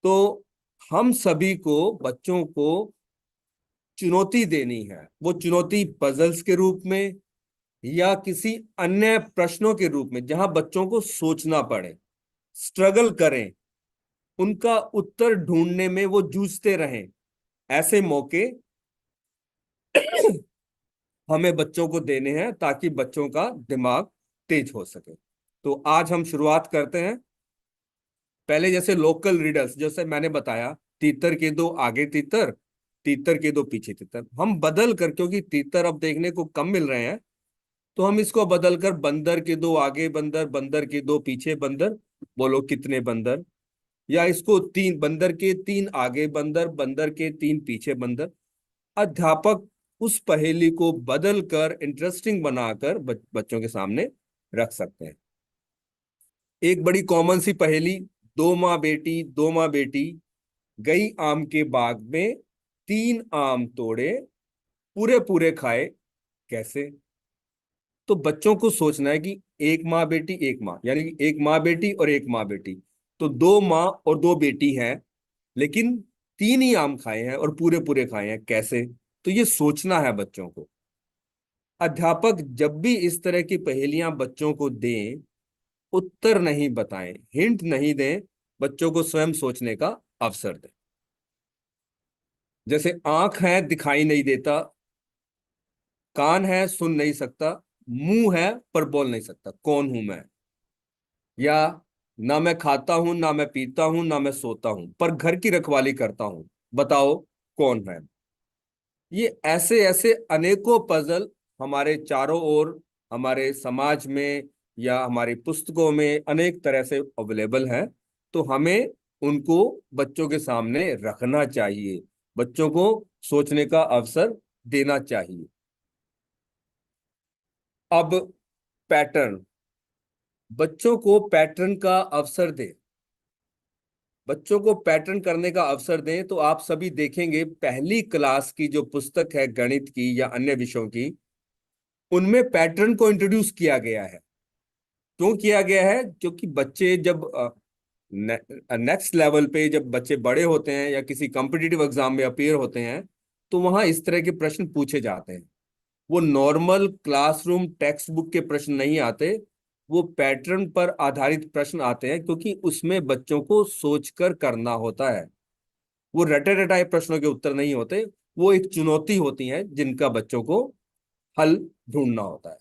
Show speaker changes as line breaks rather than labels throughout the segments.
तो हम सभी को बच्चों को चुनौती देनी है। वो चुनौती पजल्स के रूप में या किसी अन्य प्रश्नों के रूप में, जहां बच्चों को सोचना पड़े, स्ट्रगल करें, उनका उत्तर ढूंढने में वो जूझते रहें। ऐसे मौके हमें बच्चों को देने हैं ताकि बच्चों का दिमाग तेज हो सके। तो आज हम शुरुआत करते हैं। पहले जैसे लोकल रीडर्स, जैसे मैंने बताया, तीतर के दो आगे तीतर, तीतर के दो पीछे तीतर, हम बदल कर, क्योंकि तीतर अब देखने को कम मिल रहे हैं, तो हम इसको बदल कर बंदर के दो आगे बंदर, बंदर के दो पीछे बंदर, बोलो कितने बंदर। या इसको तीन बंदर के तीन आगे बंदर, बंदर के तीन पीछे बंदर। अध्यापक उस पहेली को बदल कर इंटरेस्टिंग बनाकर बच्चों के सामने रख सकते हैं। एक बड़ी कॉमन सी पहेली, दो माँ बेटी, दो माँ बेटी गई आम के बाग में, तीन आम तोड़े, पूरे पूरे खाए, कैसे? तो बच्चों को सोचना है कि एक माँ बेटी, एक माँ, यानी कि एक माँ बेटी और एक माँ बेटी, तो दो माँ और दो बेटी हैं, लेकिन तीन ही आम खाए हैं और पूरे पूरे खाए हैं, कैसे? तो ये सोचना है बच्चों को। अध्यापक जब भी इस तरह की पहेलियां बच्चों को दें, उत्तर नहीं बताएं, हिंट नहीं दें, बच्चों को स्वयं सोचने का अवसर दें। जैसे आंख है दिखाई नहीं देता, कान है सुन नहीं सकता, मुंह है पर बोल नहीं सकता, कौन हूं मैं? या ना मैं खाता हूं, ना मैं पीता हूं, ना मैं सोता हूं, पर घर की रखवाली करता हूं, बताओ कौन है? ये ऐसे ऐसे अनेकों पजल हमारे चारों ओर, हमारे समाज में या हमारी पुस्तकों में अनेक तरह से अवेलेबल है। तो हमें उनको बच्चों के सामने रखना चाहिए, बच्चों को सोचने का अवसर देना चाहिए। अब पैटर्न, बच्चों को पैटर्न का अवसर दें। बच्चों को पैटर्न करने का अवसर दें तो आप सभी देखेंगे पहली क्लास की जो पुस्तक है गणित की या अन्य विषयों की, उनमें पैटर्न को इंट्रोड्यूस किया गया है। क्यों किया गया है? क्योंकि बच्चे जब नेक्स्ट लेवल पे, जब बच्चे बड़े होते हैं या किसी कॉम्पिटिटिव एग्जाम में अपीयर होते हैं, तो वहां इस तरह के प्रश्न पूछे जाते हैं। वो नॉर्मल क्लासरूम टेक्स्ट बुक के प्रश्न नहीं आते, वो पैटर्न पर आधारित प्रश्न आते हैं, क्योंकि उसमें बच्चों को सोचकर करना होता है। वो रटे रटाए प्रश्नों के उत्तर नहीं होते, वो एक चुनौती होती है जिनका बच्चों को हल ढूंढना होता है।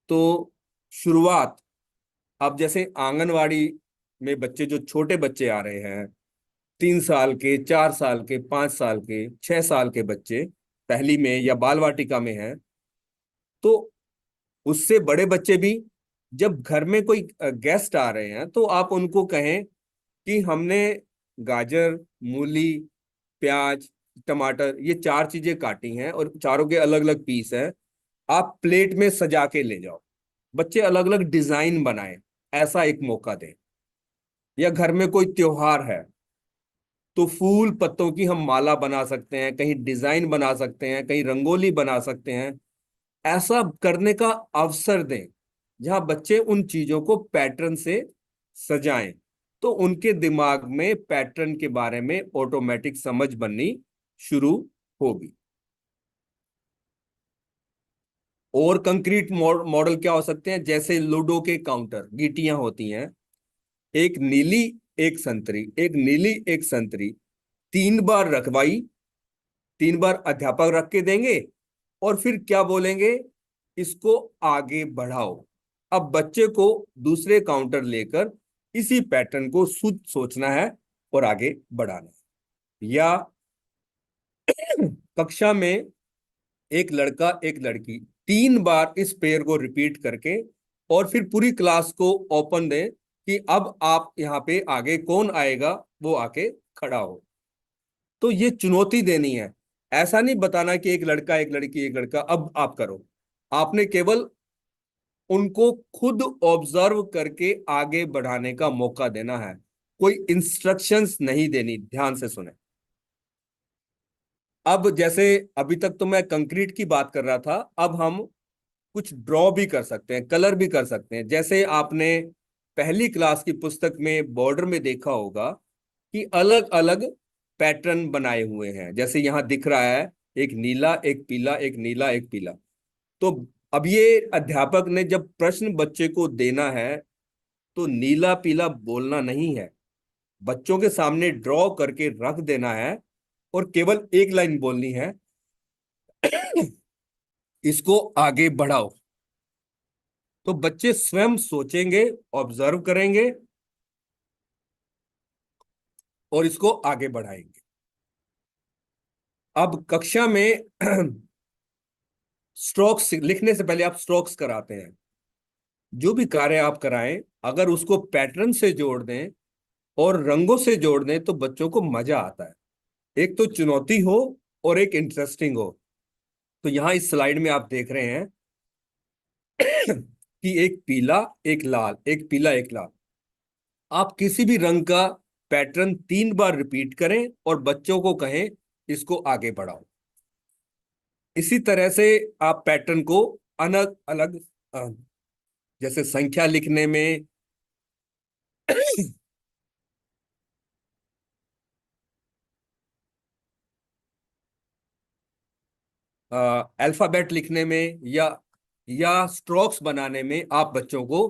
तो शुरुआत, अब जैसे आंगनवाड़ी में बच्चे, जो छोटे बच्चे आ रहे हैं, 3 साल के, 4 साल के, 5 साल के, 6 साल के बच्चे पहली में या बाल वाटिका में हैं, तो उससे बड़े बच्चे भी जब घर में कोई गेस्ट आ रहे हैं तो आप उनको कहें कि हमने गाजर, मूली, प्याज, टमाटर, ये चार चीजें काटी हैं और चारों के अलग अलग पीस हैं, आप प्लेट में सजा के ले जाओ। बच्चे अलग अलग डिजाइन बनाएं, ऐसा एक मौका दें। या घर में कोई त्योहार है तो फूल पत्तों की हम माला बना सकते हैं, कहीं डिजाइन बना सकते हैं, कहीं रंगोली बना सकते हैं। ऐसा करने का अवसर दें जहां बच्चे उन चीजों को पैटर्न से सजाएं, तो उनके दिमाग में पैटर्न के बारे में ऑटोमेटिक समझ बननी शुरू होगी। और कंक्रीट मॉडल क्या हो सकते हैं? जैसे लूडो के काउंटर, गीटियां होती हैं, एक नीली, एक संतरी, एक नीली, एक संतरी, 3 बार रखवाई, 3 बार अध्यापक रख के देंगे और फिर क्या बोलेंगे? इसको आगे बढ़ाओ। अब बच्चे को दूसरे काउंटर लेकर इसी पैटर्न को सोचना है और आगे बढ़ाना है। या कक्षा में एक लड़का एक लड़की 3 बार इस पेयर को रिपीट करके और फिर पूरी क्लास को ओपन दें कि अब आप यहाँ पे आगे कौन आएगा, वो आके खड़ा हो। तो ये चुनौती देनी है। ऐसा नहीं बताना कि एक लड़का एक लड़की एक लड़का, अब आप करो। आपने केवल उनको खुद ऑब्जर्व करके आगे बढ़ाने का मौका देना है, कोई इंस्ट्रक्शंस नहीं देनी। ध्यान से सुने। अब जैसे अभी तक तो मैं कंक्रीट की बात कर रहा था, अब हम कुछ ड्रॉ भी कर सकते हैं, कलर भी कर सकते हैं। जैसे आपने पहली क्लास की पुस्तक में बॉर्डर में देखा होगा कि अलग अलग पैटर्न बनाए हुए हैं। जैसे यहां दिख रहा है, एक नीला, एक पीला, एक नीला, एक पीला। तो अब ये अध्यापक ने जब प्रश्न बच्चे को देना है, तो नीला पीला बोलना नहीं है, बच्चों के सामने ड्रॉ करके रख देना है और केवल एक लाइन बोलनी है, इसको आगे बढ़ाओ। तो बच्चे स्वयं सोचेंगे, ऑब्जर्व करेंगे और इसको आगे बढ़ाएंगे। अब कक्षा में स्ट्रोक्स लिखने से पहले आप स्ट्रोक्स कराते हैं। जो भी कार्य आप कराएं, अगर उसको पैटर्न से जोड़ दें और रंगों से जोड़ दें तो बच्चों को मजा आता है। एक तो चुनौती हो और एक इंटरेस्टिंग हो। तो यहां इस स्लाइड में आप देख रहे हैं कि एक पीला, एक लाल, एक पीला, एक लाल। आप किसी भी रंग का पैटर्न 3 बार रिपीट करें और बच्चों को कहें इसको आगे बढ़ाओ। इसी तरह से आप पैटर्न को अलग अलग, जैसे संख्या लिखने में अल्फाबेट लिखने में या स्ट्रोक्स बनाने में आप बच्चों को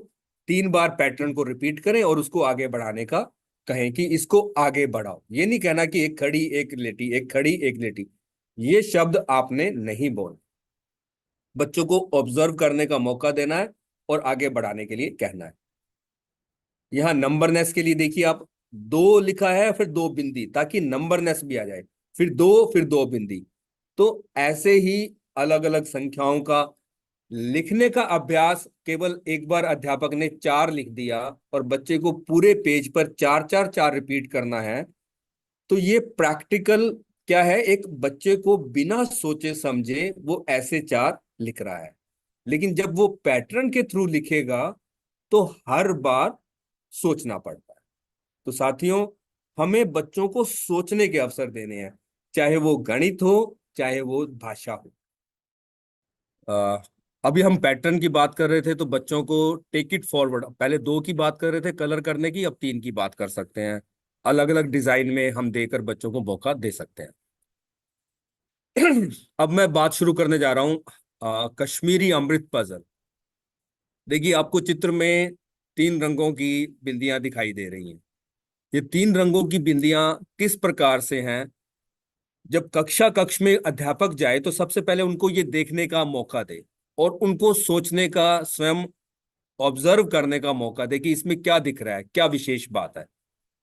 3 बार पैटर्न को रिपीट करें और उसको आगे बढ़ाने का कहें कि इसको आगे बढ़ाओ। ये नहीं कहना कि एक खड़ी एक लेटी, एक खड़ी एक लेटी, ये शब्द आपने नहीं बोलना। बच्चों को ऑब्जर्व करने का मौका देना है और आगे बढ़ाने के लिए कहना है। यहाँ नंबरनेस के लिए देखिए, आप 2 लिखा है, फिर 2 बिंदी, ताकि नंबरनेस भी आ जाए, फिर 2, फिर 2 बिंदी। तो ऐसे ही अलग अलग संख्याओं का लिखने का अभ्यास, केवल एक बार अध्यापक ने 4 लिख दिया और बच्चे को पूरे पेज पर 4 4 4 रिपीट करना है, तो ये प्रैक्टिकल क्या है, एक बच्चे को बिना सोचे समझे वो ऐसे 4 लिख रहा है। लेकिन जब वो पैटर्न के थ्रू लिखेगा तो हर बार सोचना पड़ता है। तो साथियों, हमें बच्चों को सोचने के अवसर देने हैं, चाहे वो गणित हो, चाहे वो भाषा हो। अ, अभी हम पैटर्न की बात कर रहे थे, तो बच्चों को टेक इट फॉरवर्ड, पहले 2 की बात कर रहे थे कलर करने की, अब 3 की बात कर सकते हैं। अलग अलग डिजाइन में हम देकर बच्चों को मौका दे सकते हैं। अब मैं बात शुरू करने जा रहा हूं कश्मीरी अमृत पजल। देखिए, आपको चित्र में 3 रंगों की बिंदियां दिखाई दे रही हैं। ये 3 रंगों की बिंदियां किस प्रकार से हैं? जब कक्ष में अध्यापक जाए तो सबसे पहले उनको ये देखने का मौका दे और उनको सोचने का, स्वयं ऑब्जर्व करने का मौका दे कि इसमें क्या दिख रहा है, क्या विशेष बात है,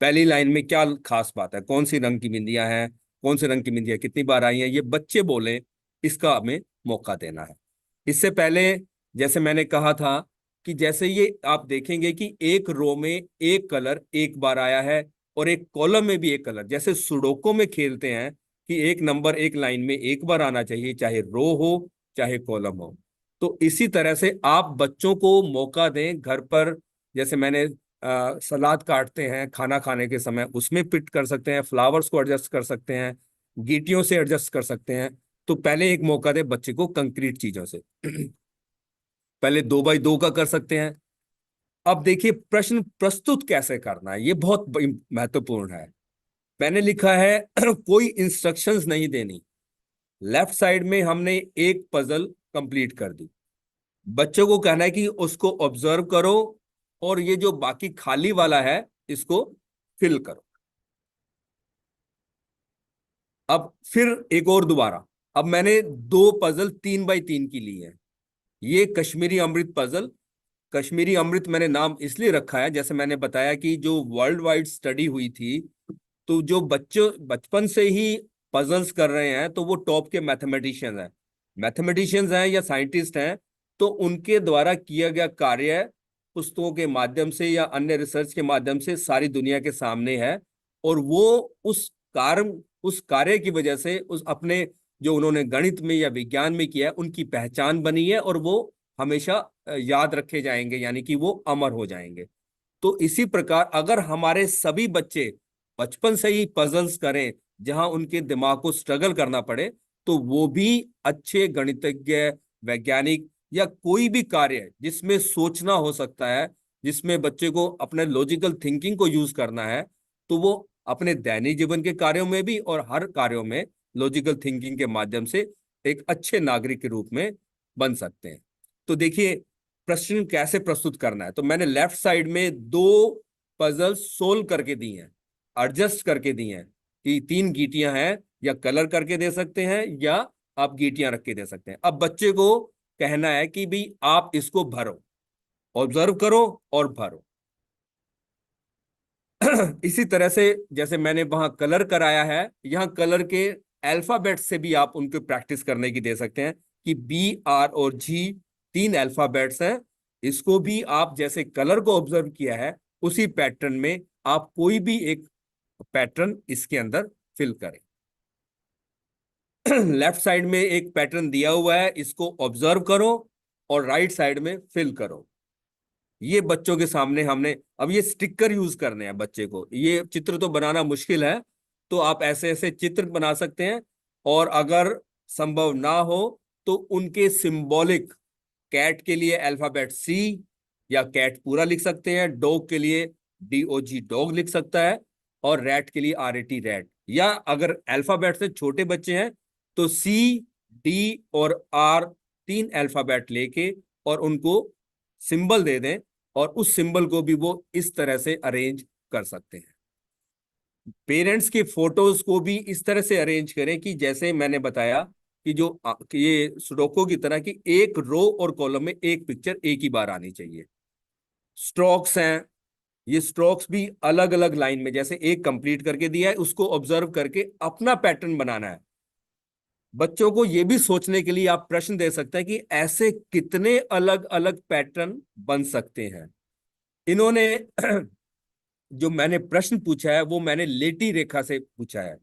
पहली लाइन में क्या खास बात है, कौन सी रंग की बिंदियां हैं, कौन से रंग की बिंदियां कितनी बार आई हैं, ये बच्चे बोले, इसका हमें मौका देना है। इससे पहले जैसे मैंने कहा था कि जैसे ये आप देखेंगे कि एक रो में एक कलर एक बार आया है और एक कॉलम में भी एक कलर, जैसे सुडोको में खेलते हैं कि एक नंबर एक लाइन में एक बार आना चाहिए, चाहे रो हो चाहे कॉलम हो। तो इसी तरह से आप बच्चों को मौका दें घर पर। जैसे मैंने सलाद काटते हैं खाना खाने के समय, उसमें फिट कर सकते हैं, फ्लावर्स को एडजस्ट कर सकते हैं, गीटियों से एडजस्ट कर सकते हैं। तो पहले एक मौका दे बच्चे को कंक्रीट चीजों से। पहले 2x2 का कर सकते हैं। अब देखिए, प्रश्न प्रस्तुत कैसे करना है, ये बहुत महत्वपूर्ण है। मैंने लिखा है कोई इंस्ट्रक्शंस नहीं देनी। लेफ्ट साइड में हमने एक पजल कंप्लीट कर दी, बच्चों को कहना है कि उसको ऑब्जर्व करो और ये जो बाकी खाली वाला है इसको फिल करो। अब फिर एक और दोबारा, अब मैंने 2 पजल 3x3 की ली है। ये कश्मीरी अमृत पजल, कश्मीरी अमृत मैंने नाम इसलिए रखा है, जैसे मैंने बताया कि जो वर्ल्ड वाइड स्टडी हुई थी, तो जो बच्चों बचपन से ही पजल्स कर रहे हैं तो वो टॉप के मैथमेटिशियंस हैं या साइंटिस्ट हैं। तो उनके द्वारा किया गया कार्य पुस्तकों के माध्यम से या अन्य रिसर्च के माध्यम से सारी दुनिया के सामने है। और वो उस कार्य की वजह से उस अपने जो उन्होंने गणित में या विज्ञान में किया है उनकी पहचान बनी है और वो हमेशा याद रखे जाएंगे, यानी कि वो अमर हो जाएंगे। तो इसी प्रकार अगर हमारे सभी बच्चे बचपन से ही पजल्स करें जहां उनके दिमाग को स्ट्रगल करना पड़े, तो वो भी अच्छे गणितज्ञ, वैज्ञानिक या कोई भी कार्य जिसमें सोचना हो सकता है, जिसमें बच्चे को अपने लॉजिकल थिंकिंग को यूज करना है, तो वो अपने दैनिक जीवन के कार्यों में भी और हर कार्यों में लॉजिकल थिंकिंग के माध्यम से एक अच्छे नागरिक के रूप में बन सकते हैं। तो देखिए प्रश्न कैसे प्रस्तुत करना है। तो मैंने लेफ्ट साइड में दो पजल सोल्व करके दी हैं, एडजस्ट करके दी हैं कि 3 गीटियां हैं, या कलर करके दे सकते हैं या आप गीटियां रख के दे सकते हैं। अब बच्चे को कहना है कि भाई आप इसको भरो, ऑब्जर्व करो और भरो। इसी तरह से जैसे मैंने वहां कलर कराया है, यहाँ कलर के अल्फाबेट से भी आप उनको प्रैक्टिस करने की दे सकते हैं कि B, R और G 3 अल्फाबेट्स हैं। इसको भी आप जैसे कलर को ऑब्जर्व किया है उसी पैटर्न में आप कोई भी एक पैटर्न इसके अंदर फिल करें। लेफ्ट साइड में एक पैटर्न दिया हुआ है, इसको ऑब्जर्व करो और राइट साइड में फिल करो। ये बच्चों के सामने हमने अब ये स्टिकर यूज करने हैं बच्चे को। ये चित्र तो बनाना मुश्किल है, तो आप ऐसे ऐसे चित्र बना सकते हैं, और अगर संभव ना हो तो उनके सिंबॉलिक, कैट के लिए अल्फाबेट C या कैट पूरा लिख सकते हैं, डॉग के लिए DOG डॉग लिख सकता है, और रैट के लिए RAT रैट। या अगर अल्फाबेट से छोटे बच्चे हैं तो C, D और R 3 अल्फाबेट लेके और उनको सिंबल दे दें, और उस सिंबल को भी वो इस तरह से अरेंज कर सकते हैं। पेरेंट्स के फोटोज को भी इस तरह से अरेंज करें कि जैसे मैंने बताया कि जो कि ये सुडोको की तरह की एक रो और कॉलम में एक पिक्चर एक ही बार आनी चाहिए। स्ट्रोक्स हैं, ये स्ट्रोक्स भी अलग अलग लाइन में, जैसे एक कंप्लीट करके दिया है उसको ऑब्जर्व करके अपना पैटर्न बनाना है। बच्चों को यह भी सोचने के लिए आप प्रश्न दे सकते हैं कि ऐसे कितने अलग अलग पैटर्न बन सकते हैं। इन्होंने जो मैंने प्रश्न पूछा है वो मैंने लेटी रेखा से पूछा है,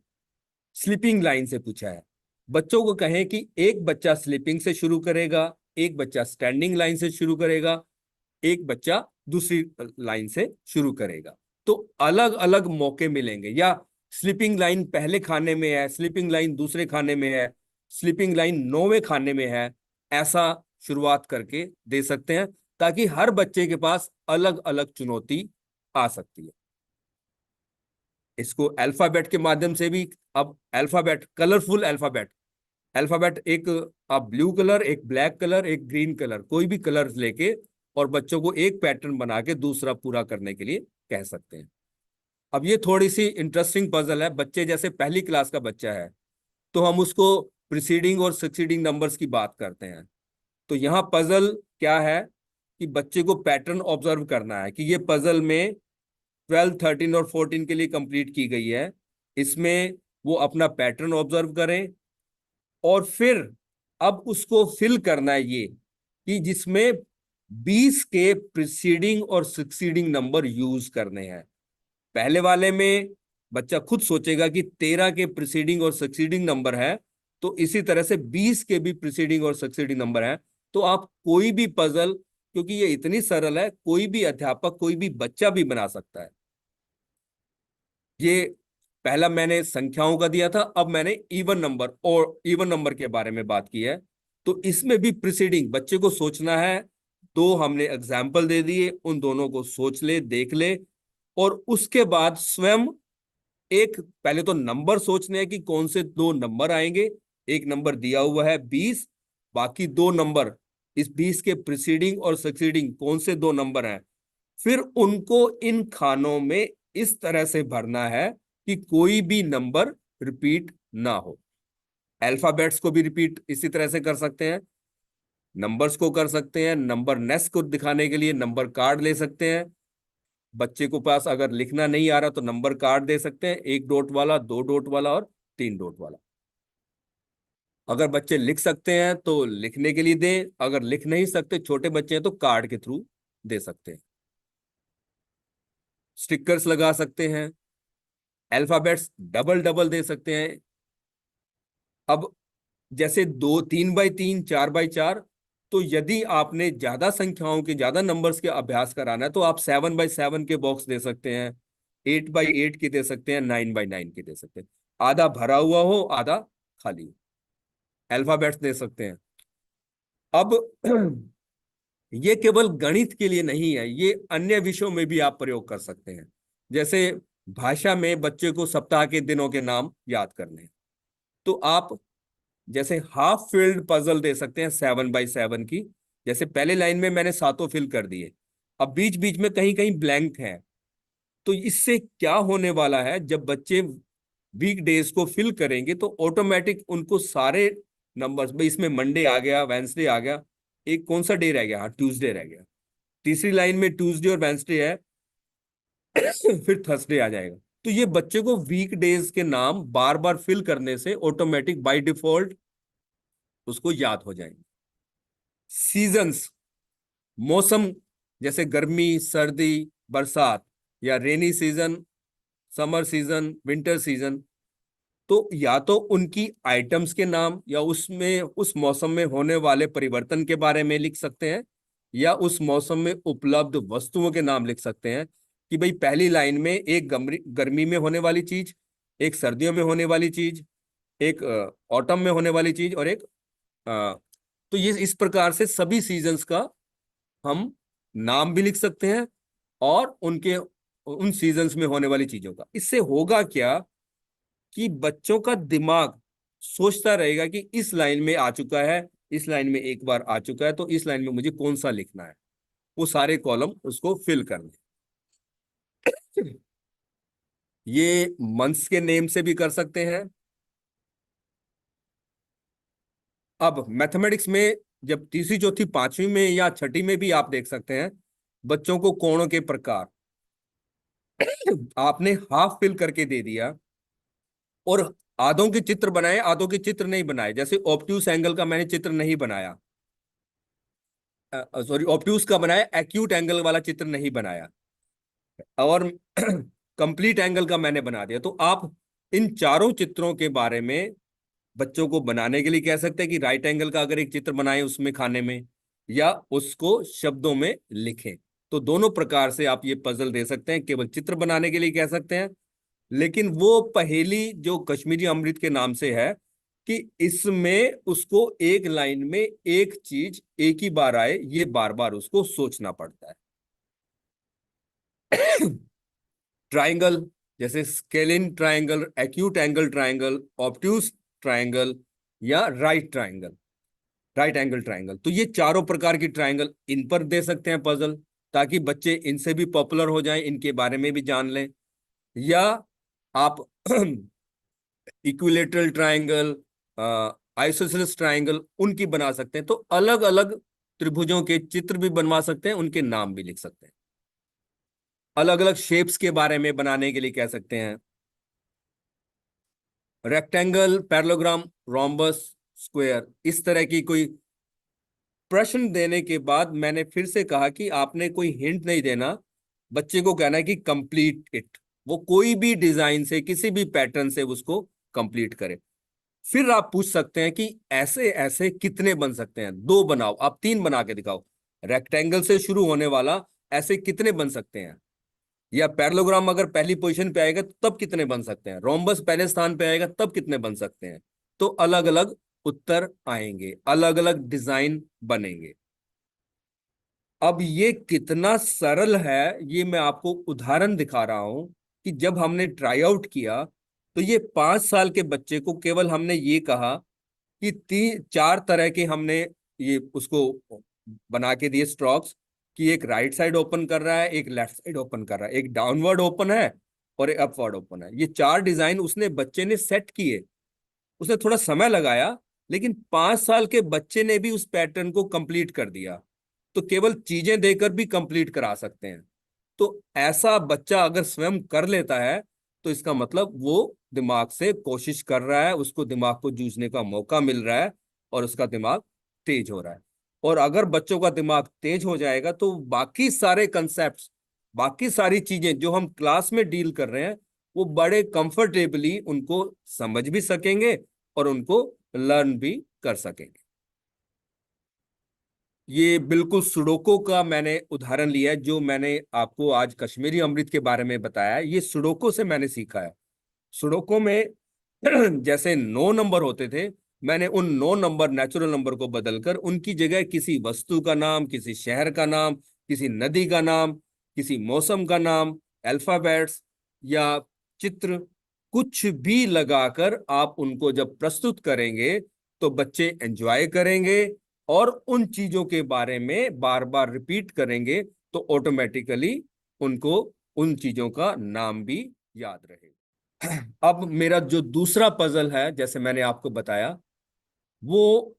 स्लीपिंग लाइन से पूछा है। बच्चों को कहें कि एक बच्चा स्लीपिंग से शुरू करेगा, एक बच्चा स्टैंडिंग लाइन से शुरू करेगा, एक बच्चा दूसरी लाइन से शुरू करेगा। तो अलग अलग मौके मिलेंगे, या स्लीपिंग लाइन पहले खाने में है, स्लीपिंग लाइन दूसरे खाने में है, स्लीपिंग लाइन 9वें खाने में है, ऐसा शुरुआत करके दे सकते हैं, ताकि हर बच्चे के पास अलग अलग चुनौती आ सकती है। इसको अल्फाबेट के माध्यम से भी, अब अल्फाबेट, कलरफुल अल्फाबेट, अल्फाबेट एक आप ब्लू कलर, एक ब्लैक कलर, एक ग्रीन कलर, कोई भी कलर लेके और बच्चों को एक पैटर्न बना के दूसरा पूरा करने के लिए कह सकते हैं। अब ये थोड़ी सी इंटरेस्टिंग पजल है। बच्चे जैसे पहली क्लास का बच्चा है तो हम उसको प्रीसीडिंग और सक्सीडिंग नंबर्स की बात करते हैं। तो यहाँ पजल क्या है कि बच्चे को पैटर्न ऑब्जर्व करना है कि ये पजल में 12, 13 और 14 के लिए कंप्लीट की गई है। इसमें वो अपना पैटर्न ऑब्जर्व करें, और फिर अब उसको फिल करना है ये कि जिसमें 20 के प्रीसीडिंग और सक्सीडिंग नंबर यूज करने हैं। पहले वाले में बच्चा खुद सोचेगा कि 13 के प्रीसीडिंग और सक्सीडिंग नंबर है, तो इसी तरह से 20 के भी प्रीसीडिंग और सक्सीडिंग नंबर है। तो आप कोई भी पजल, क्योंकि ये इतनी सरल है, कोई भी अध्यापक, कोई भी बच्चा भी बना सकता है। ये पहला मैंने संख्याओं का दिया था, अब मैंने इवन नंबर और इवन नंबर के बारे में बात की है। तो इसमें भी प्रीसीडिंग बच्चे को सोचना है। दो हमने एग्जाम्पल दे दिए, उन दोनों को सोच ले, देख ले, और उसके बाद स्वयं एक पहले तो नंबर सोचने हैं कि कौन से दो नंबर आएंगे। एक नंबर दिया हुआ है 20, बाकी दो नंबर इस 20 के प्रीसीडिंग और सक्सीडिंग कौन से दो नंबर हैं। फिर उनको इन खानों में इस तरह से भरना है कि कोई भी नंबर रिपीट ना हो। अल्फाबेट्स को भी रिपीट इसी तरह से कर सकते हैं, नंबर्स को कर सकते हैं, नंबर नेस को दिखाने के लिए नंबर कार्ड ले सकते हैं। बच्चे को पास अगर लिखना नहीं आ रहा तो नंबर कार्ड दे सकते हैं, 1 डॉट वाला, 2 डॉट वाला और 3 डॉट वाला। अगर बच्चे लिख सकते हैं तो लिखने के लिए दें, अगर लिख नहीं सकते, छोटे बच्चे हैं, तो कार्ड के थ्रू दे सकते हैं। स्टिकर्स लगा सकते हैं, अल्फाबेट्स डबल डबल दे सकते हैं। अब जैसे 2, 3 बाई 3, 4 बाई 4, तो यदि आपने ज्यादा संख्याओं के, ज्यादा नंबर्स के अभ्यास कराना है तो आप 7 बाई 7 के बॉक्स दे सकते हैं, 8 बाई 8 के दे सकते हैं, 9 बाई 9 के दे सकते हैं। आधा भरा हुआ हो, आधा खाली, अल्फाबेट्स दे सकते हैं। अब ये केवल गणित के लिए नहीं है, ये अन्य विषयों में भी आप प्रयोग कर सकते हैं। जैसे भाषा में बच्चे को सप्ताह के दिनों के नाम याद करने हैं। तो आप जैसे हाफ फिल्ड पजल दे सकते हैं 7x7 की। जैसे पहले लाइन में मैंने सातों फिल कर दिए, अब बीच बीच में कहीं कहीं ब्लैंक है। तो इससे क्या होने वाला है, जब बच्चे वीक डेज को फिल करेंगे तो ऑटोमेटिक उनको सारे नंबर्स भाई, इसमें मंडे आ गया, वेंसडे आ गया, एक कौन सा डे रह गया, हाँ ट्यूसडे रह गया। तीसरी लाइन में ट्यूसडे और वेंसडे है, फिर थर्सडे आ जाएगा। तो ये बच्चे को वीक डेज के नाम बार बार फिल करने से ऑटोमेटिक बाय डिफॉल्ट उसको याद हो जाएंगे। सीजन्स, मौसम, जैसे गर्मी, सर्दी, बरसात, या rainy season, summer season, winter season, तो या तो उनकी आइटम्स के नाम या उसमें उस मौसम में होने वाले परिवर्तन के बारे में लिख सकते हैं, या उस मौसम में उपलब्ध वस्तुओं के नाम लिख सकते हैं। कि भाई पहली लाइन में एक गर्मी में होने वाली चीज, एक सर्दियों में होने वाली चीज, एक ऑटम में होने वाली चीज, और एक तो ये इस प्रकार से सभी सीजन्स का हम नाम भी लिख सकते हैं, और उनके उन सीजन्स में होने वाली चीजों का। इससे होगा क्या कि बच्चों का दिमाग सोचता रहेगा कि इस लाइन में आ चुका है, इस लाइन में एक बार आ चुका है, तो इस लाइन में मुझे कौन सा लिखना है, वो सारे कॉलम उसको फिल करने। ये मंथ्स के नेम से भी कर सकते हैं। अब मैथमेटिक्स में जब तीसरी चौथी पांचवी में या छठी में भी आप देख सकते हैं बच्चों को कोणों के प्रकार आपने हाफ फिल करके दे दिया, और आधों के चित्र बनाए, आधों के चित्र नहीं बनाए। जैसे ऑब्ट्यूस एंगल का मैंने चित्र नहीं बनाया, सॉरी ऑब्ट्यूस का बनाया, एक्यूट एंगल वाला चित्र नहीं बनाया, और कंप्लीट एंगल का मैंने बना दिया। तो आप इन चारों चित्रों के बारे में बच्चों को बनाने के लिए कह सकते हैं कि राइट एंगल का अगर एक चित्र बनाएं उसमें खाने में, या उसको शब्दों में लिखें। तो दोनों प्रकार से आप ये पजल दे सकते हैं, केवल चित्र बनाने के लिए कह सकते हैं। लेकिन वो पहेली जो कश्मीरी अमृत के नाम से है, कि इसमें उसको एक लाइन में एक चीज एक ही बार आए, ये बार बार उसको सोचना पड़ता है। ट्राइंगल, जैसे scalene triangle, acute angle triangle, obtuse triangle, या राइट एंगल ट्राइंगल, तो ये चारों प्रकार की ट्राइंगल इन पर दे सकते हैं पजल, ताकि बच्चे इनसे भी पॉपुलर हो जाएं, इनके बारे में भी जान लें। या आप इक्विलेटरल ट्राइंगल, आइसोसेलेस ट्राइंगल, उनकी बना सकते हैं। तो अलग अलग त्रिभुजों के चित्र भी बनवा सकते हैं, उनके नाम भी लिख सकते हैं। अलग अलग शेप्स के बारे में बनाने के लिए कह सकते हैं, रेक्टेंगल, पैरेललोग्राम, रोम्बस, स्क्वायर, इस तरह की कोई प्रश्न देने के बाद मैंने फिर से कहा कि आपने कोई हिंट नहीं देना, बच्चे को कहना है कि कंप्लीट इट। वो कोई भी डिजाइन से, किसी भी पैटर्न से उसको कंप्लीट करे। फिर आप पूछ सकते हैं कि ऐसे ऐसे कितने बन सकते हैं, दो बनाओ, आप तीन बना के दिखाओ। रेक्टेंगल से शुरू होने वाला ऐसे कितने बन सकते हैं, या पैरेललोग्राम अगर पहली पोजीशन पे आएगा तो तब कितने बन सकते हैं, रोम्बस पहले स्थान पे आएगा तब कितने बन सकते हैं। तो अलग अलग उत्तर आएंगे, अलग अलग डिजाइन बनेंगे। अब ये कितना सरल है, ये मैं आपको उदाहरण दिखा रहा हूं कि जब हमने ट्राई आउट किया तो ये 5 साल के बच्चे को केवल हमने ये कहा कि तीन चार तरह के हमने ये उसको बना के दिए स्ट्रोक्स, कि एक राइट साइड ओपन कर रहा है, एक लेफ्ट साइड ओपन कर रहा है, एक डाउनवर्ड ओपन है, और एक अपवर्ड ओपन है। ये चार डिजाइन उसने बच्चे ने सेट किए। उसने थोड़ा समय लगाया, लेकिन 5 साल के बच्चे ने भी उस पैटर्न को कंप्लीट कर दिया। तो केवल चीजें देकर भी कंप्लीट करा सकते हैं। तो ऐसा बच्चा अगर स्वयं कर लेता है तो इसका मतलब वो दिमाग से कोशिश कर रहा है, उसको दिमाग को जूझने का मौका मिल रहा है, और उसका दिमाग तेज हो रहा है। और अगर बच्चों का दिमाग तेज हो जाएगा तो बाकी सारे कंसेप्ट, बाकी सारी चीजें जो हम क्लास में डील कर रहे हैं, वो बड़े कंफर्टेबली उनको समझ भी सकेंगे और उनको लर्न भी कर सकेंगे। ये बिल्कुल सुडोको का मैंने उदाहरण लिया है। जो मैंने आपको आज कश्मीरी अमृत के बारे में बताया है, ये सुडोको से मैंने सीखा है। सुडोको में जैसे 9 नंबर होते थे, मैंने उन 9 नंबर नेचुरल नंबर को बदलकर उनकी जगह किसी वस्तु का नाम, किसी शहर का नाम, किसी नदी का नाम, किसी मौसम का नाम, अल्फाबेट्स, या चित्र कुछ भी लगाकर आप उनको जब प्रस्तुत करेंगे तो बच्चे एंजॉय करेंगे और उन चीजों के बारे में बार बार रिपीट करेंगे, तो ऑटोमेटिकली उनको उन चीजों का नाम भी याद रहेगा। अब मेरा जो दूसरा पजल है, जैसे मैंने आपको बताया, वो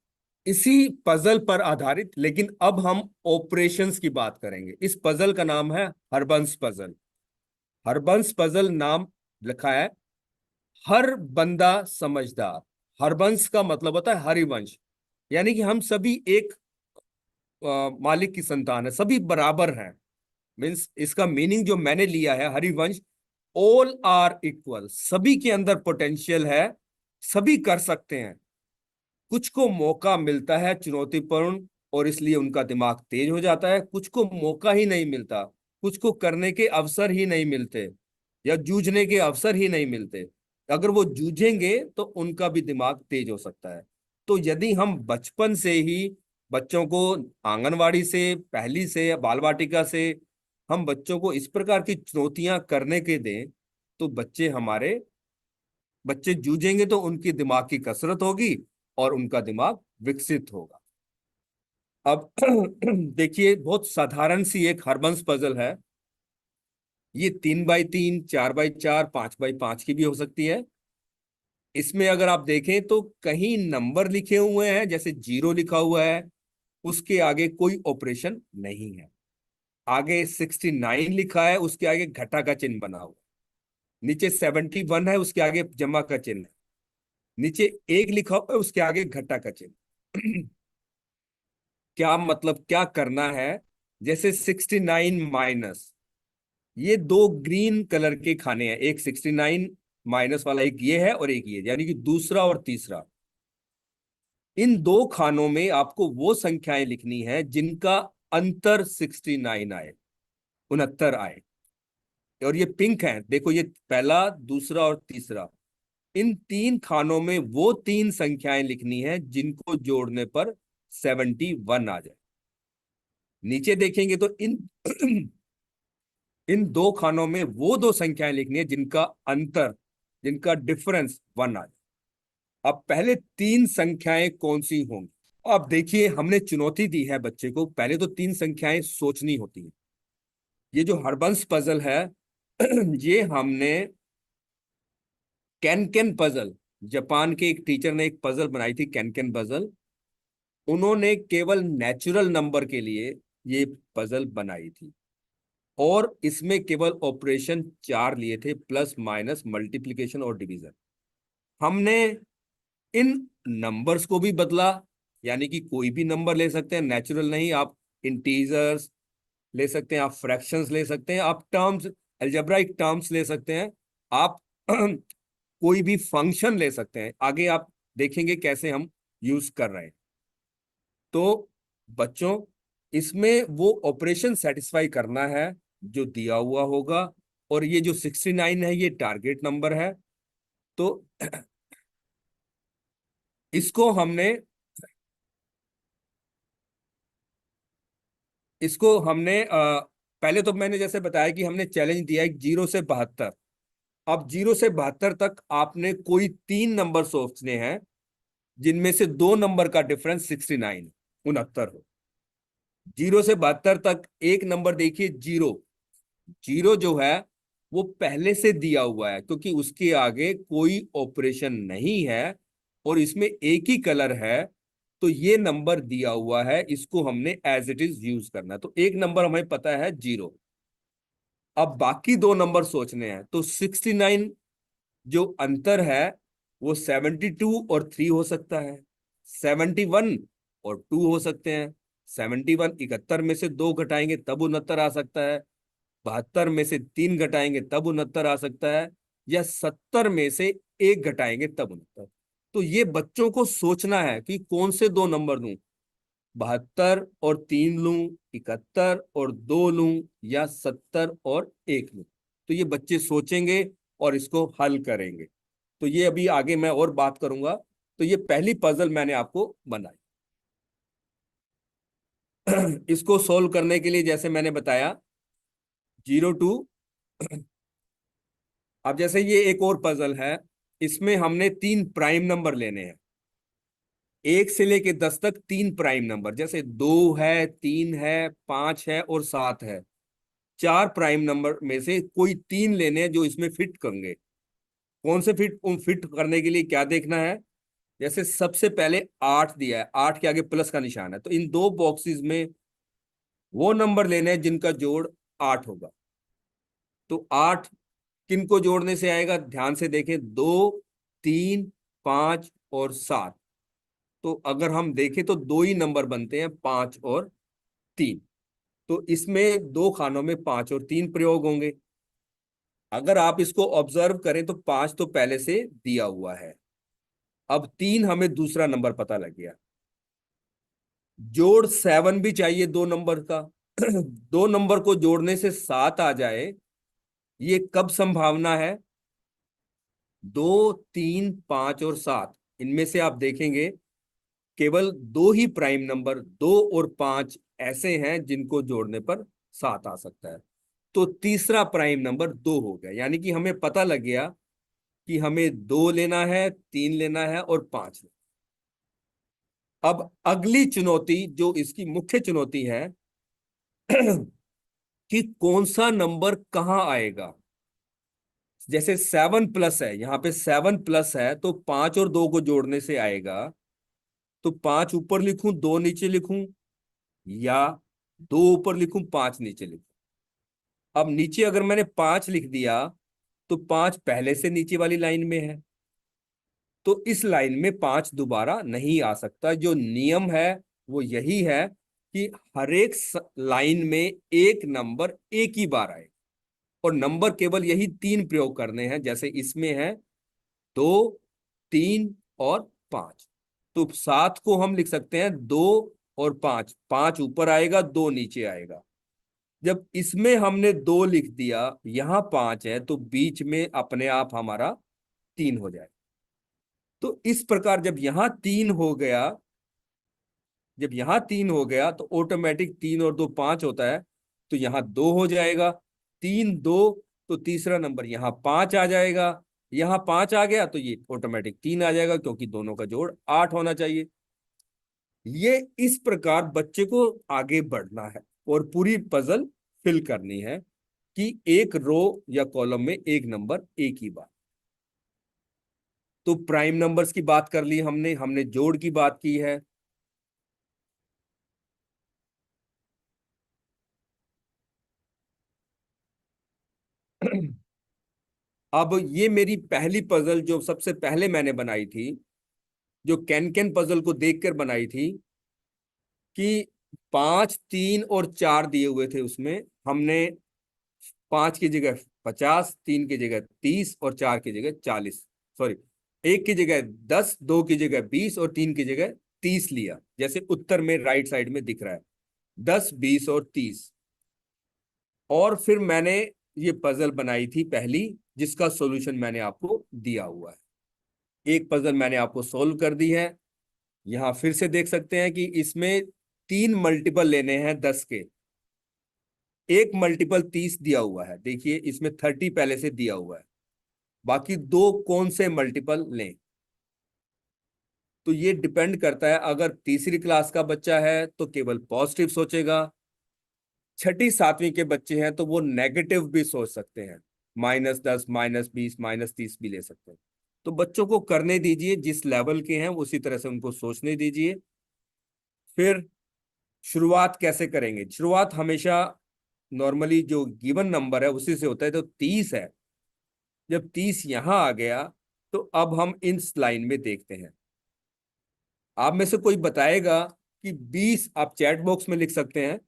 इसी पजल पर आधारित, लेकिन अब हम ऑपरेशंस की बात करेंगे। इस पजल का नाम है हरबंस पजल। हरबंस पजल नाम लिखा है हर बंदा समझदार। हरबंस का मतलब होता है हरिवंश, यानी कि हम सभी एक मालिक की संतान है, सभी बराबर हैं। मीन्स इसका मीनिंग जो मैंने लिया है हरिवंश, ऑल आर इक्वल, सभी के अंदर पोटेंशियल है, सभी कर सकते हैं। कुछ को मौका मिलता है चुनौतीपूर्ण और इसलिए उनका दिमाग तेज हो जाता है, कुछ को मौका ही नहीं मिलता, कुछ को करने के अवसर ही नहीं मिलते या जूझने के अवसर ही नहीं मिलते। अगर वो जूझेंगे तो उनका भी दिमाग तेज हो सकता है। तो यदि हम बचपन से ही बच्चों को आंगनवाड़ी से, पहली से, बाल वाटिका से हम बच्चों को इस प्रकार की चुनौतियां करने के दें, तो बच्चे जूझेंगे तो उनकी दिमाग की कसरत होगी और उनका दिमाग विकसित होगा। अब देखिए, बहुत साधारण सी एक हरबंस पजल है। ये 3x3, 4x4, 5x5 की भी हो सकती है। इसमें अगर आप देखें तो कहीं नंबर लिखे हुए हैं, जैसे 0 लिखा हुआ है, उसके आगे कोई ऑपरेशन नहीं है। आगे 69 लिखा है, उसके आगे घटा का चिन्ह बना हुआ है। नीचे 71 है, उसके आगे जमा का चिन्ह है। नीचे 1 लिखा हुआ है, उसके आगे घटा का चिन्ह। क्या मतलब, क्या करना है? जैसे 69 माइनस, ये दो ग्रीन कलर के खाने हैं, एक 69 माइनस वाला, एक ये है और एक ये, यानी कि दूसरा और तीसरा। इन दो खानों में आपको वो संख्याएं लिखनी है जिनका अंतर 69 आए, 69 आए। और ये पिंक है, देखो, ये पहला, दूसरा और तीसरा। इन तीन खानों में वो तीन संख्याएं लिखनी है जिनको जोड़ने पर 71 आ जाए। नीचे देखेंगे तो इन इन दो खानों में वो दो संख्याएं लिखनी है जिनका अंतर, जिनका डिफरेंस 1 आ जाए। अब पहले तीन संख्याएं कौन सी होंगी? अब देखिए, हमने चुनौती दी है बच्चे को, पहले तो तीन संख्याएं सोचनी होती हैं। ये जो हरबंस पजल है, ये हमने कैन कैन पजल, जापान के एक टीचर ने एक पजल बनाई थी कैन कैन पजल। उन्होंने केवल नेचुरल नंबर के लिए ये पजल बनाई थी और इसमें केवल ऑपरेशन 4 लिए थे, प्लस माइनस मल्टीप्लिकेशन और डिवीजन। हमने इन नंबर्स को भी बदला, यानी कि कोई भी नंबर ले सकते हैं, नेचुरल नहीं, आप इंटीजर्स ले सकते हैं, आप फ्रैक्शंस ले सकते हैं, आप टर्म्स, अलजेब्राइक टर्म्स ले सकते हैं, आप कोई भी फंक्शन ले सकते हैं। आगे आप देखेंगे कैसे हम यूज कर रहे हैं। तो बच्चों, इसमें वो ऑपरेशन सेटिस्फाई करना है जो दिया हुआ होगा, और ये जो 69 है ये टारगेट नंबर है। तो इसको हमने इसको हमने पहले तो मैंने जैसे बताया कि हमने चैलेंज दिया है 0 से 72। अब 0 से 72 तक आपने कोई तीन नंबर सोचने हैं जिनमें से दो नंबर का डिफरेंस 69, 69 हो। 0 से 72 तक एक नंबर देखिए, जीरो। जीरो जो है वो पहले से दिया हुआ है, क्योंकि उसके आगे कोई ऑपरेशन नहीं है और इसमें एक ही कलर है, तो ये नंबर दिया हुआ है, इसको हमने एज इट इज यूज करना है। तो एक नंबर हमें पता है, जीरो। अब बाकी दो नंबर सोचने हैं, तो 69 जो अंतर है वो 72 और 3 हो सकता है, 71 और 2 हो सकते हैं। 71 71 में से 2 घटाएंगे तब 69 आ सकता है, 72 में से 3 घटाएंगे तब 69 आ सकता है, या 70 में से 1 घटाएंगे तब 69। तो ये बच्चों को सोचना है कि कौन से दो नंबर लूं, 72 और 3 लूं, 71 और 2 लूं, या 70 और 1 लूं। तो ये बच्चे सोचेंगे और इसको हल करेंगे। तो ये अभी आगे मैं और बात करूंगा। तो ये पहली पजल मैंने आपको बनाई। इसको सोल्व करने के लिए जैसे मैंने बताया, 0 टू अब जैसे ये एक और पजल है, इसमें हमने 3 प्राइम नंबर लेने हैं। 1 से लेके 10 तक 3 प्राइम नंबर, जैसे 2 है, 3 है, 5 है और 7 है। 4 प्राइम नंबर में से कोई 3 लेने हैं जो इसमें फिट करेंगे। कौन से फिट, उन फिट करने के लिए क्या देखना है? जैसे सबसे पहले 8 दिया है, 8 के आगे प्लस का निशान है, तो इन दो बॉक्सेस में वो नंबर लेने हैं जिनका जोड़ 8 होगा। तो 8 किन को जोड़ने से आएगा? ध्यान से देखें, 2, 3, 5 और 7। तो अगर हम देखें तो दो ही नंबर बनते हैं, 5 और 3। तो इसमें दो खानों में 5 और 3 प्रयोग होंगे। अगर आप इसको ऑब्जर्व करें तो 5 तो पहले से दिया हुआ है। अब 3 हमें दूसरा नंबर पता लग गया। जोड़ 7 भी चाहिए दो नंबर का। दो नंबर को जोड़ने से 7 आ जाए, ये कब संभावना है? 2, 3, 5 और 7, इनमें से आप देखेंगे केवल दो ही प्राइम नंबर, 2 और 5 ऐसे हैं जिनको जोड़ने पर 7 आ सकता है। तो तीसरा प्राइम नंबर 2 हो गया, यानी कि हमें पता लग गया कि हमें 2 लेना है, 3 लेना है और 5 लेना है। अब अगली चुनौती, जो इसकी मुख्य चुनौती है, कि कौन सा नंबर कहाँ आएगा। जैसे 7 प्लस है, यहाँ पे 7 प्लस है, तो 5 और 2 को जोड़ने से आएगा। तो 5 ऊपर लिखूं, 2 नीचे लिखूं, या 2 ऊपर लिखूं, 5 नीचे लिखूं। अब नीचे अगर मैंने 5 लिख दिया तो 5 पहले से नीचे वाली लाइन में है, तो इस लाइन में 5 दोबारा नहीं आ सकता। जो नियम है वो यही है कि हर एक लाइन में एक नंबर एक ही बार आए, और नंबर केवल यही 3 प्रयोग करने हैं, जैसे इसमें है 2, 3 और 5। तो 7 को हम लिख सकते हैं 2 और 5, 5 ऊपर आएगा, 2 नीचे आएगा। जब इसमें हमने 2 लिख दिया, यहां 5 है, तो बीच में अपने आप हमारा 3 हो जाए। तो इस प्रकार जब यहां 3 हो गया तो ऑटोमेटिक 3 और 2 5 होता है, तो यहां 2 हो जाएगा। 3, 2, तो तीसरा नंबर यहां 5 आ जाएगा। यहां 5 आ गया तो ये ऑटोमेटिक 3 आ जाएगा, क्योंकि दोनों का जोड़ 8 होना चाहिए। ये इस प्रकार बच्चे को आगे बढ़ना है और पूरी पजल फिल करनी है कि एक रो या कॉलम में एक नंबर एक ही बार। तो प्राइम नंबर्स की बात कर ली हमने, हमने जोड़ की बात की है। अब ये मेरी पहली पजल जो सबसे पहले मैंने बनाई थी, जो कैन कैन पजल को देखकर बनाई थी, कि 5, 3 और 4 दिए हुए थे, उसमें हमने 5 की जगह 50, 3 की जगह 30 और 4 की जगह 40, सॉरी, 1 की जगह 10, 2 की जगह 20 और 3 की जगह 30 लिया, जैसे उत्तर में राइट साइड में दिख रहा है, 10, 20 और 30। और फिर मैंने ये पजल बनाई थी पहली, जिसका सॉल्यूशन मैंने आपको दिया हुआ है। एक पजल मैंने आपको सोल्व कर दी है। यहां फिर से देख सकते हैं कि इसमें 3 मल्टीपल लेने हैं 10 के। एक मल्टीपल 30 दिया हुआ है, देखिए इसमें 30 पहले से दिया हुआ है। बाकी दो कौन से मल्टीपल लें, तो ये डिपेंड करता है। अगर तीसरी क्लास का बच्चा है तो केवल पॉजिटिव सोचेगा। छठी सातवीं के बच्चे हैं तो वो नेगेटिव भी सोच सकते हैं, -10, -20, -30 भी ले सकते हैं। तो बच्चों को करने दीजिए, जिस लेवल के हैं उसी तरह से उनको सोचने दीजिए। फिर शुरुआत कैसे करेंगे? शुरुआत हमेशा नॉर्मली जो गिवन नंबर है उसी से होता है, तो 30 है। जब 30 यहां आ गया, तो अब हम इन लाइन में देखते हैं। आप में से कोई बताएगा कि 20, आप चैट बॉक्स में लिख सकते हैं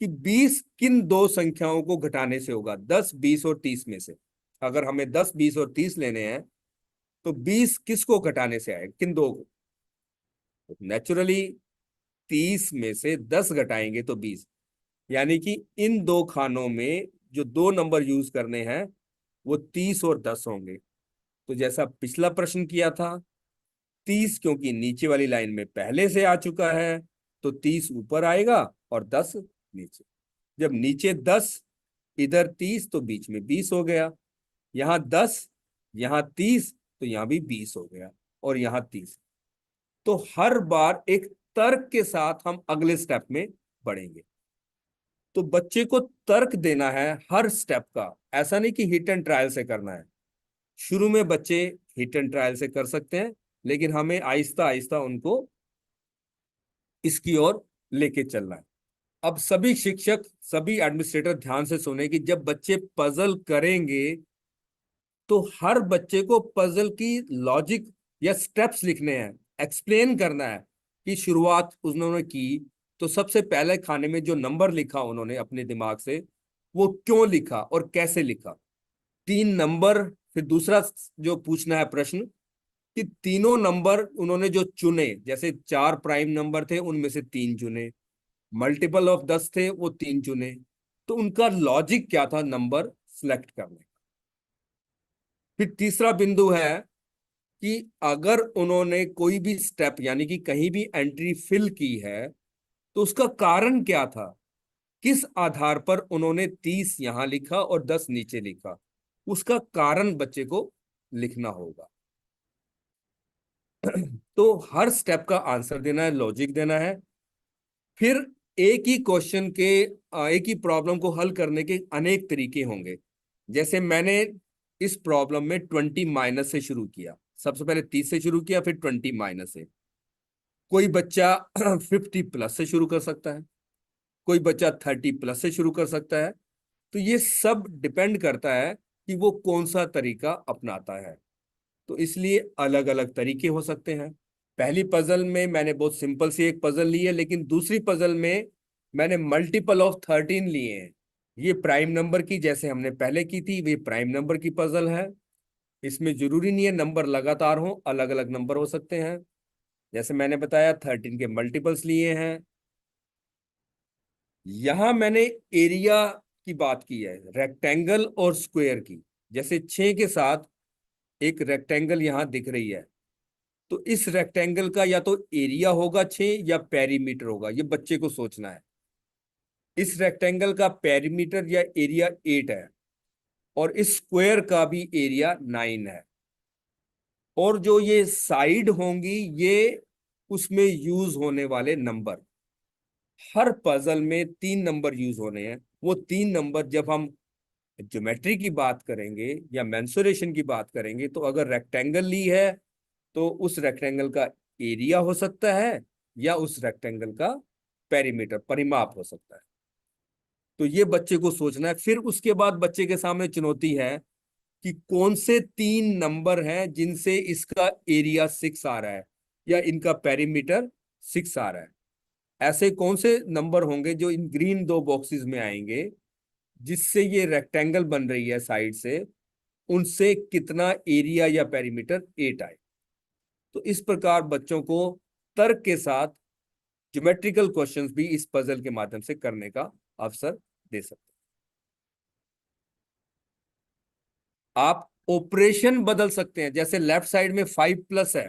कि 20 किन दो संख्याओं को घटाने से होगा, 10, 20 और 30 में से। अगर हमें 10, 20 और 30 लेने हैं तो 20 किसको घटाने से आएगा, किन दो को? नेचुरली 30 में से 10 घटाएंगे तो 20, यानी कि इन दो खानों में जो दो नंबर यूज करने हैं वो 30 और 10 होंगे। तो जैसा पिछला प्रश्न किया था, 30 क्योंकि नीचे वाली लाइन में पहले से आ चुका है, तो 30 ऊपर आएगा और 10 नीचे। जब नीचे 10, इधर 30, तो बीच में 20 हो गया। यहाँ 10, यहाँ 30, तो यहाँ भी 20 हो गया, और यहाँ 30। तो हर बार एक तर्क के साथ हम अगले स्टेप में बढ़ेंगे। तो बच्चे को तर्क देना है हर स्टेप का, ऐसा नहीं कि हिट एंड ट्रायल से करना है। शुरू में बच्चे हिट एंड ट्रायल से कर सकते हैं, लेकिन हमें आहिस्ता आहिस्ता उनको इसकी ओर लेके चलना है। अब सभी शिक्षक, सभी एडमिनिस्ट्रेटर ध्यान से सुने कि जब बच्चे पजल करेंगे तो हर बच्चे को पजल की लॉजिक या स्टेप्स लिखने हैं, एक्सप्लेन करना है कि शुरुआत उन्होंने की तो सबसे पहले खाने में जो नंबर लिखा उन्होंने अपने दिमाग से, वो क्यों लिखा और कैसे लिखा। 3 नंबर, फिर दूसरा जो पूछना है प्रश्न कि तीनों नंबर उन्होंने जो चुने, जैसे 4 प्राइम नंबर थे उनमें से 3 चुने, मल्टीपल ऑफ 10 थे वो 3 चुने, तो उनका लॉजिक क्या था नंबर सिलेक्ट करने का। फिर तीसरा बिंदु है कि अगर उन्होंने कोई भी स्टेप यानी कि कहीं भी एंट्री फिल की है तो उसका कारण क्या था, किस आधार पर उन्होंने 30 यहां लिखा और 10 नीचे लिखा, उसका कारण बच्चे को लिखना होगा। तो हर स्टेप का आंसर देना है, लॉजिक देना है। फिर एक ही क्वेश्चन के एक ही प्रॉब्लम को हल करने के अनेक तरीके होंगे। जैसे मैंने इस प्रॉब्लम में 20 माइनस से शुरू किया, सबसे पहले 30 से शुरू किया, फिर 20 माइनस से। कोई बच्चा 50 प्लस से शुरू कर सकता है, कोई बच्चा 30 प्लस से शुरू कर सकता है। तो ये सब डिपेंड करता है कि वो कौन सा तरीका अपनाता है। तो इसलिए अलग अलग तरीके हो सकते हैं। पहली पजल में मैंने बहुत सिंपल सी एक पजल ली है, लेकिन दूसरी पजल में मैंने मल्टीपल ऑफ 13 लिए हैं। ये प्राइम नंबर की, जैसे हमने पहले की थी, वे प्राइम नंबर की पजल है। इसमें जरूरी नहीं है नंबर लगातार हो, अलग अलग नंबर हो सकते हैं। जैसे मैंने बताया 13 के मल्टीपल्स लिए हैं। यहां मैंने एरिया की बात की है, रेक्टेंगल और स्क्वायर की। जैसे 6 के साथ एक रेक्टेंगल यहां दिख रही है, तो इस रेक्टेंगल का या तो एरिया होगा 6 या पेरीमीटर होगा, ये बच्चे को सोचना है। इस रेक्टेंगल का पेरीमीटर या एरिया 8 है, और इस स्क्वायर का भी एरिया 9 है। और जो ये साइड होंगी, ये उसमें यूज होने वाले नंबर। हर पजल में 3 नंबर यूज होने हैं। वो 3 नंबर जब हम ज्योमेट्री की बात करेंगे या मेंसुरेशन की बात करेंगे, तो अगर रेक्टेंगल ली है तो उस रेक्टेंगल का एरिया हो सकता है, या उस रेक्टेंगल का पेरीमीटर, परिमाप हो सकता है। तो ये बच्चे को सोचना है। फिर उसके बाद बच्चे के सामने चुनौती है कि कौन से 3 नंबर हैं जिनसे इसका एरिया 6 आ रहा है या इनका पेरीमीटर 6 आ रहा है। ऐसे कौन से नंबर होंगे जो इन ग्रीन 2 बॉक्सेस में आएंगे, जिससे ये रेक्टेंगल बन रही है साइड से, उनसे कितना एरिया या पेरीमीटर 8 आए। तो इस प्रकार बच्चों को तर्क के साथ ज्योमेट्रिकल क्वेश्चंस भी इस पजल के माध्यम से करने का अवसर दे सकते हैं। आप ऑपरेशन बदल सकते हैं। जैसे लेफ्ट साइड में 5 प्लस है,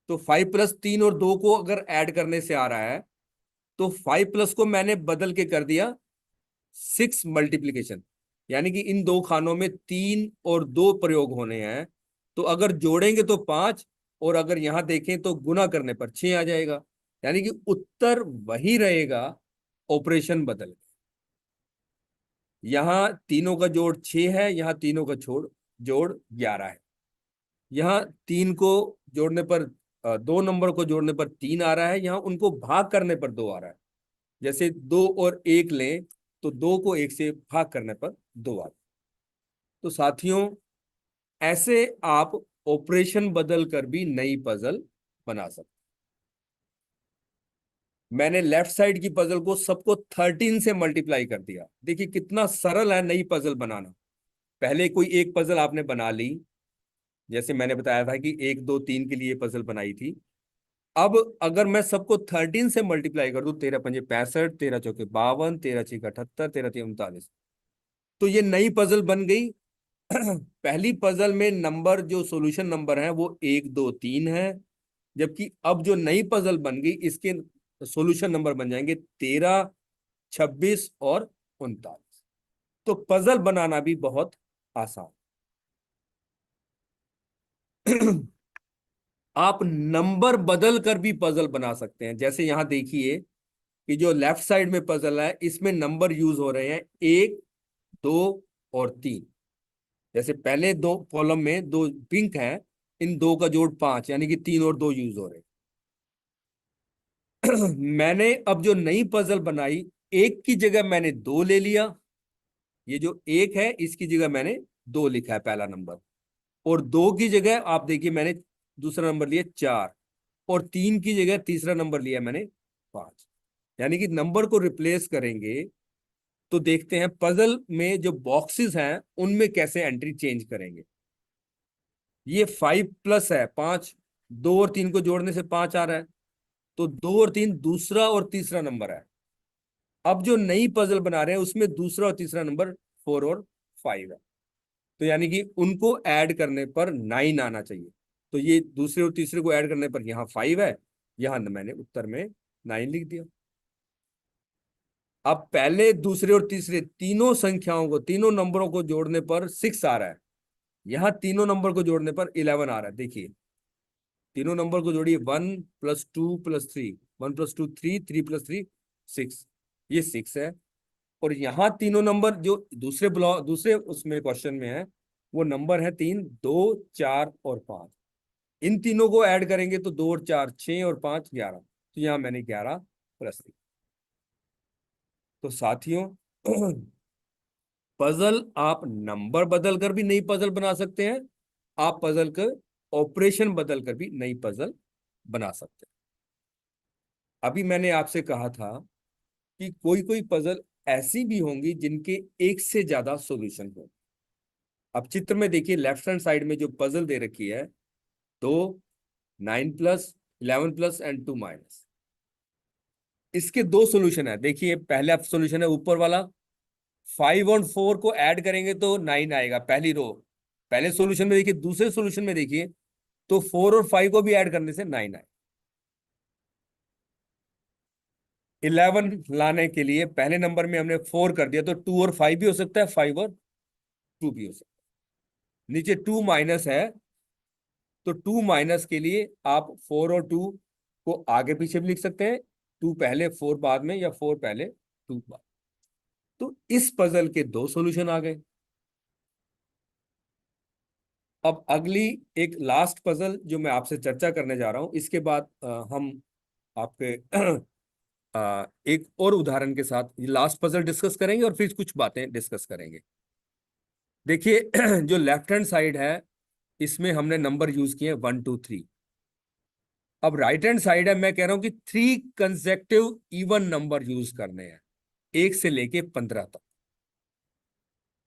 तो 5 प्लस 3 और 2 को अगर ऐड करने से आ रहा है, तो 5 प्लस को मैंने बदल के कर दिया 6 मल्टीप्लीकेशन। यानी कि इन 2 खानों में 3 और 2 प्रयोग होने हैं, तो अगर जोड़ेंगे तो 5, और अगर यहां देखें तो गुना करने पर 6 आ जाएगा। यानी कि उत्तर वही रहेगा, ऑपरेशन बदल। यहां तीनों का जोड़ 6 है, यहां तीनों का जोड़ 11 है। यहाँ 3 को जोड़ने पर 2 नंबर को जोड़ने पर 3 आ रहा है, यहाँ उनको भाग करने पर 2 आ रहा है। जैसे 2 और 1 लें तो 2 को 1 से भाग करने पर 2 आ रहा है। तो साथियों, ऐसे आप ऑपरेशन बदल कर भी नई पजल बना सकते। मैंने लेफ्ट साइड की पजल को सबको 13 से मल्टीप्लाई कर दिया। देखिए कितना सरल है नई पजल बनाना। पहले कोई एक पजल आपने बना ली, जैसे मैंने बताया था कि 1 2 3 के लिए पजल बनाई थी। अब अगर मैं सबको 13 से मल्टीप्लाई कर दूं, 13 पंजे 65, 13 चौके 52, 13 छके 78, 13 3 39, तो ये नई पजल बन गई। पहली पजल में नंबर, जो सॉल्यूशन नंबर है वो 1 2 3 है, जबकि अब जो नई पजल बन गई इसके सॉल्यूशन नंबर बन जाएंगे 13 26 और 39। तो पजल बनाना भी बहुत आसान। आप नंबर बदल कर भी पजल बना सकते हैं। जैसे यहां देखिए कि जो लेफ्ट साइड में पजल है इसमें नंबर यूज हो रहे हैं 1, 2 और 3। जैसे पहले दो कॉलम में दो पिंक हैं, इन दो का जोड़ 5, यानी कि 3 और 2 यूज हो रहे हैं। मैंने अब जो नई पजल बनाई, एक की जगह मैंने 2 ले लिया। ये जो एक है इसकी जगह मैंने 2 लिखा है पहला नंबर, और 2 की जगह आप देखिए मैंने दूसरा नंबर लिया 4, और 3 की जगह तीसरा नंबर लिया मैंने 5। यानी कि नंबर को रिप्लेस करेंगे तो देखते हैं पजल में जो बॉक्सेस हैं उनमें कैसे एंट्री चेंज करेंगे। ये 5 प्लस है 5, 2 और 3 को जोड़ने से 5 आ रहा है, तो 2 और 3 दूसरा और तीसरा नंबर है। अब जो नई पजल बना रहे हैं उसमें दूसरा और तीसरा नंबर 4 और 5 है, तो यानी कि उनको ऐड करने पर 9 आना चाहिए। तो ये दूसरे और तीसरे को ऐड करने पर यहाँ 5 है, यहाँ मैंने उत्तर में 9 लिख दिया। अब पहले दूसरे और तीसरे तीनों संख्याओं को, तीनों नंबरों को जोड़ने पर 6 आ रहा है, यहाँ तीनों नंबर को जोड़ने पर 11 आ रहा है। देखिए तीनों नंबर को जोड़िए, 1 + 2 + 3, 1 + 2 3, 3 + 3 6, ये 6 है। और यहाँ तीनों नंबर जो दूसरे ब्लॉक, दूसरे उसमें क्वेश्चन में है, वो नंबर है 3, 2, 4 और 5। इन तीनों को ऐड करेंगे तो 2 और 4 6 और 5 11, तो यहाँ मैंने 11 + 3। तो साथियों, पजल आप नंबर बदल कर भी नई पजल बना सकते हैं, आप पजल के ऑपरेशन बदल कर भी नई पजल बना सकते हैं। अभी मैंने आपसे कहा था कि कोई कोई पजल ऐसी भी होंगी जिनके एक से ज्यादा सॉल्यूशन हो। अब चित्र में देखिए लेफ्ट हैंड साइड में जो पजल दे रखी है, 2, 9+, 11+ एंड 2-, इसके 2 सॉल्यूशन है। देखिए पहला सॉल्यूशन है ऊपर वाला, 5 और 4 को ऐड करेंगे तो 9 आएगा, पहली रो पहले सॉल्यूशन में। देखिए दूसरे सॉल्यूशन में देखिए तो 4 और 5 को भी ऐड करने से 9 आए। 11 लाने के लिए पहले नंबर में हमने 4 कर दिया, तो 2 और 5 भी हो सकता है, 5 और 2 भी हो सकता है। नीचे 2 माइनस है, तो 2 माइनस के लिए आप 4 और 2 को आगे पीछे भी लिख सकते हैं, 2 पहले 4 बाद में, या 4 पहले 2 बाद। तो इस पजल के 2 सॉल्यूशन आ गए। अब अगली एक लास्ट पजल जो मैं आपसे चर्चा करने जा रहा हूं, इसके बाद हम आपके एक और उदाहरण के साथ ये लास्ट पजल डिस्कस करेंगे और फिर कुछ बातें डिस्कस करेंगे। देखिए जो लेफ्ट हैंड साइड है इसमें हमने नंबर यूज किए 1 2 3। अब राइट हैंड साइड है, मैं कह रहा हूं कि 3 कंसेक्टिव इवन नंबर यूज करने हैं, 1 से लेके 15 तक।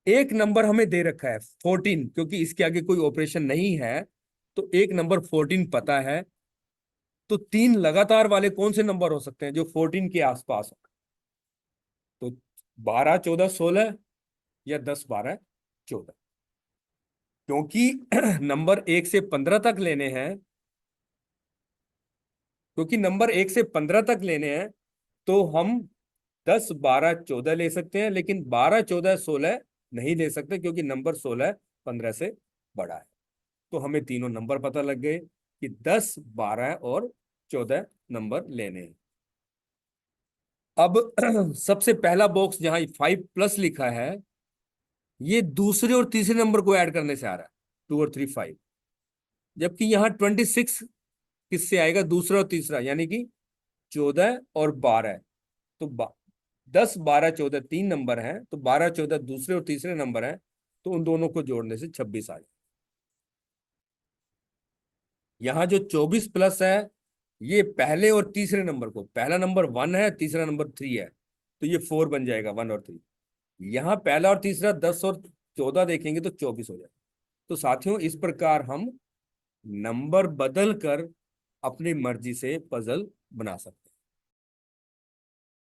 एक नंबर हमें दे रखा है 14, क्योंकि इसके आगे कोई ऑपरेशन नहीं है, तो एक नंबर 14 पता है। तो 3 लगातार वाले कौन से नंबर हो सकते हैं जो 14 के आसपास हो? तो 12 14 16, या 10 12 14। क्योंकि नंबर 1 से 15 तक लेने हैं, क्योंकि नंबर 1 से 15 तक लेने हैं, तो हम 10 12 14 ले सकते हैं, लेकिन 12 14 16 नहीं ले सकते, क्योंकि नंबर 16 15 से बड़ा है। तो हमें तीनों नंबर पता लग गए कि 10 12 और 14 नंबर लेने हैं। अब सबसे पहला बॉक्स जहां 5+ लिखा है, ये दूसरे और तीसरे नंबर को ऐड करने से आ रहा है, 2 और 3 5। जबकि यहाँ 26 किससे आएगा, दूसरा और तीसरा, यानी कि 14 और 12। तो 10 12 14 तीन नंबर हैं, तो 12 14 दूसरे और तीसरे नंबर हैं, तो उन दोनों को जोड़ने से 26 आ जाए। यहाँ जो 24+ है, ये पहले और तीसरे नंबर को, पहला नंबर 1 है, तीसरा नंबर 3 है, तो ये 4 बन जाएगा, 1 और 3। यहाँ पहला और तीसरा 10 और 14 देखेंगे तो 24 हो जाएगा। तो साथियों, इस प्रकार हम नंबर बदल कर अपनी मर्जी से पजल बना सकते हैं।